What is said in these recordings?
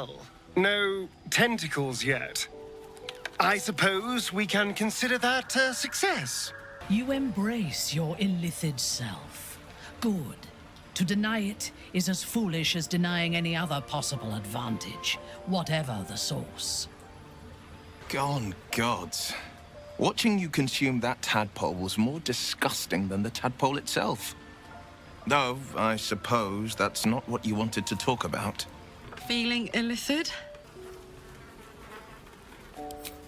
Well, no tentacles yet. I suppose we can consider that a success. You embrace your illithid self. Good. To deny it is as foolish as denying any other possible advantage, whatever the source. Gone gods. Watching you consume that tadpole was more disgusting than the tadpole itself. Though, I suppose that's not what you wanted to talk about. Feeling illithid?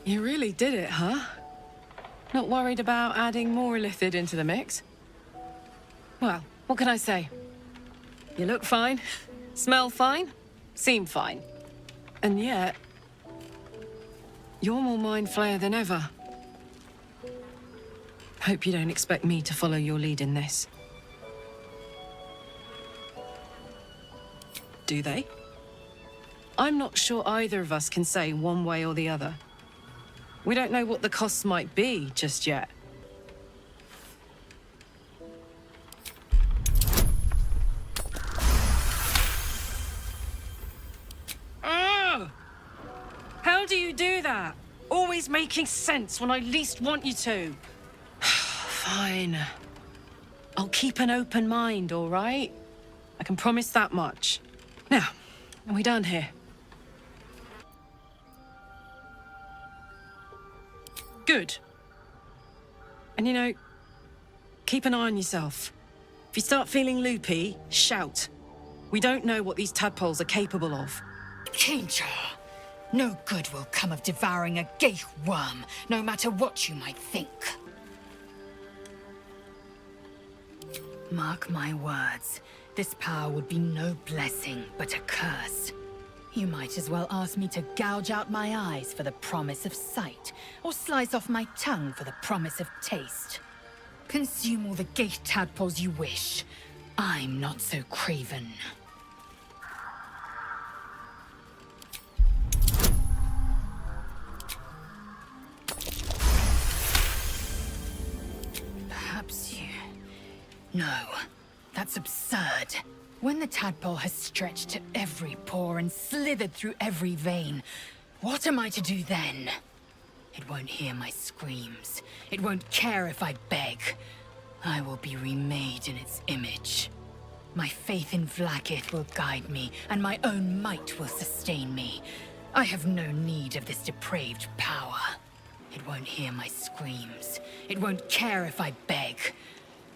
You really did it, huh? Not worried about adding more illithid into the mix? Well, what can I say? You look fine, smell fine, seem fine. And yet, you're more mind flayer than ever. Hope you don't expect me to follow your lead in this. Do they? I'm not sure either of us can say one way or the other. We don't know what the costs might be just yet. Oh! How do you do that? Always making sense when I least want you to. Fine. I'll keep an open mind, all right? I can promise that much. Now, are we done here? Good. And you know, keep an eye on yourself. If you start feeling loopy, shout. We don't know what these tadpoles are capable of. Danger! No good will come of devouring a gay worm, no matter what you might think. Mark my words, this power would be no blessing, but a curse. You might as well ask me to gouge out my eyes for the promise of sight, or slice off my tongue for the promise of taste. Consume all the gay tadpoles you wish. I'm not so craven. Perhaps you... No, that's absurd. When the tadpole has stretched to every pore and slithered through every vein, what am I to do then? It won't hear my screams. It won't care if I beg. I will be remade in its image. My faith in Vlaakith will guide me, and my own might will sustain me. I have no need of this depraved power. It won't hear my screams. It won't care if I beg.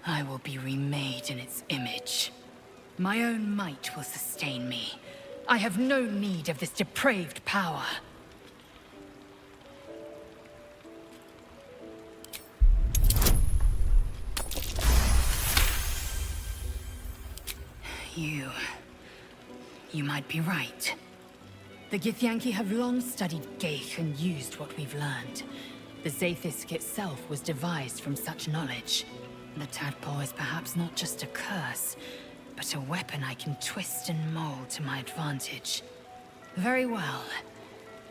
I will be remade in its image. My own might will sustain me. I have no need of this depraved power. You might be right. The Githyanki have long studied Gale and used what we've learned. The Zaithisk itself was devised from such knowledge. The tadpole is perhaps not just a curse, but a weapon I can twist and mold to my advantage. Very well.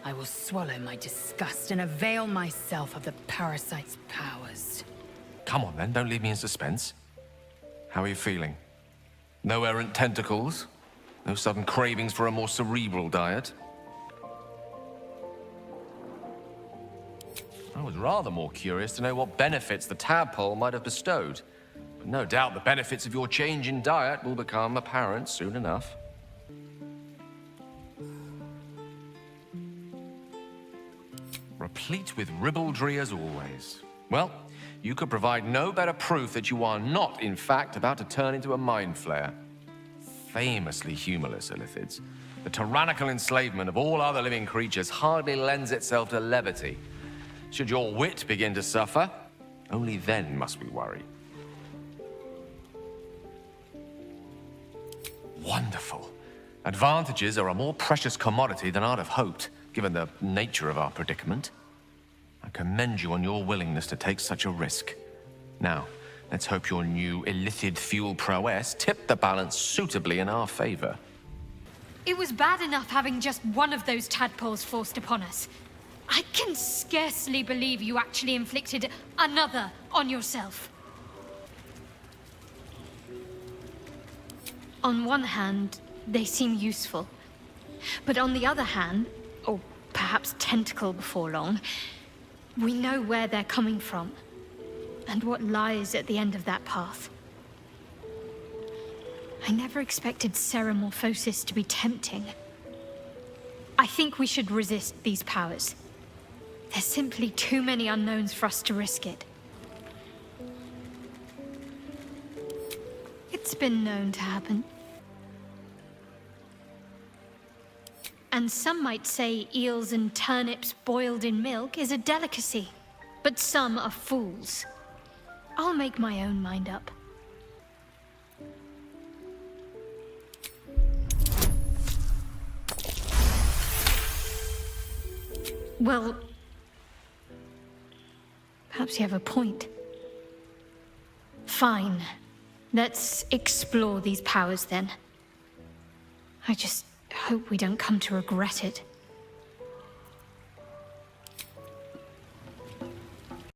I will swallow my disgust and avail myself of the parasite's powers. Come on then, don't leave me in suspense. How are you feeling? No errant tentacles? No sudden cravings for a more cerebral diet? I was rather more curious to know what benefits the tadpole might have bestowed. But no doubt the benefits of your change in diet will become apparent soon enough. Replete with ribaldry as always. Well, you could provide no better proof that you are not, in fact, about to turn into a mind flayer. Famously humorless illithids, the tyrannical enslavement of all other living creatures hardly lends itself to levity. Should your wit begin to suffer, only then must we worry. Wonderful. Advantages are a more precious commodity than I'd have hoped, given the nature of our predicament. I commend you on your willingness to take such a risk. Now, let's hope your new illithid fuel prowess tipped the balance suitably in our favor. It was bad enough having just one of those tadpoles forced upon us. I can scarcely believe you actually inflicted another on yourself. On one hand, they seem useful. But on the other hand, or perhaps tentacle before long, we know where they're coming from, and what lies at the end of that path. I never expected ceremorphosis to be tempting. I think we should resist these powers. There's simply too many unknowns for us to risk it. It's been known to happen. And some might say eels and turnips boiled in milk is a delicacy. But some are fools. I'll make my own mind up. Well, perhaps you have a point. Fine. Let's explore these powers then. I just hope we don't come to regret it.